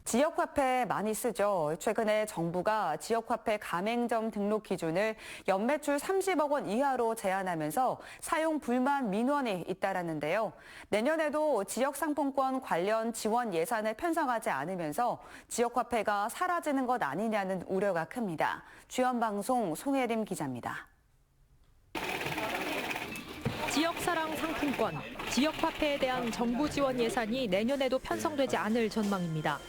지역화폐 많이 쓰죠. 최근에 정부가 지역화폐 가맹점 등록 기준을 연매출 30억 원 이하로 제한하면서 사용 불만 민원이 잇따랐는데요. 내년에도 지역상품권 관련 지원 예산을 편성하지 않으면서 지역화폐가 사라지는 것 아니냐는 우려가 큽니다. 주연방송 송혜림 기자입니다. 지역사랑 상품권, 지역화폐에 대한 정부 지원 예산이 내년에도 편성되지 않을 전망입니다.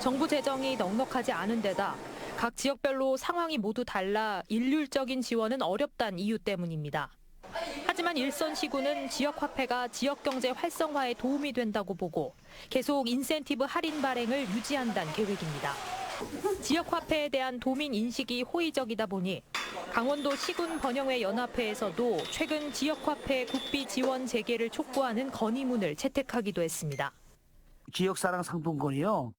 정부 재정이 넉넉하지 않은 데다 각 지역별로 상황이 모두 달라 일률적인 지원은 어렵다는 이유 때문입니다. 하지만 일선시군은 지역화폐가 지역경제 활성화에 도움이 된다고 보고 계속 인센티브 할인 발행을 유지한다는 계획입니다. 지역화폐에 대한 도민 인식이 호의적이다 보니 강원도 시군 번영회 연합회에서도 최근 지역화폐 국비 지원 재개를 촉구하는 건의문을 채택하기도 했습니다. 지역사랑 상품권이요.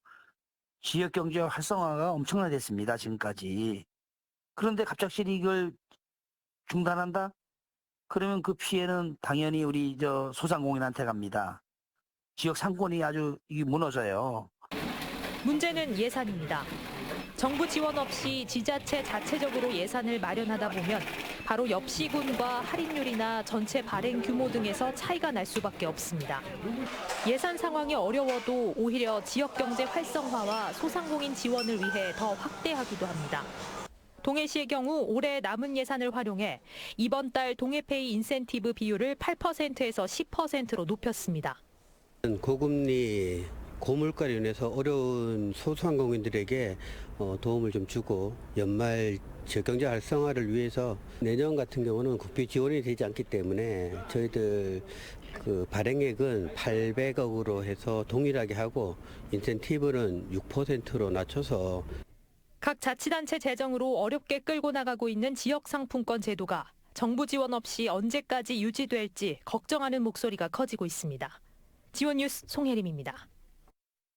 지역경제 활성화가 엄청나게 됐습니다, 지금까지. 그런데 갑작스레 이걸 중단한다? 그러면 그 피해는 당연히 우리 소상공인한테 갑니다. 지역 상권이 아주 무너져요. 문제는 예산입니다. 정부 지원 없이 지자체 자체적으로 예산을 마련하다 보면 바로 옆 시군과 할인율이나 전체 발행 규모 등에서 차이가 날 수밖에 없습니다. 예산 상황이 어려워도 오히려 지역경제 활성화와 소상공인 지원을 위해 더 확대하기도 합니다. 동해시의 경우 올해 남은 예산을 활용해 이번 달 동해페이 인센티브 비율을 8%에서 10%로 높였습니다. 고금리 고물가로 인해서 어려운 소상공인들에게 도움을 좀 주고 연말 지역경제 활성화를 위해서 내년 같은 경우는 국비 지원이 되지 않기 때문에 저희들 그 발행액은 800억으로 해서 동일하게 하고 인센티브는 6%로 낮춰서 각 자치단체 재정으로 어렵게 끌고 나가고 있는 지역상품권 제도가 정부 지원 없이 언제까지 유지될지 걱정하는 목소리가 커지고 있습니다. 지원뉴스 송혜림입니다.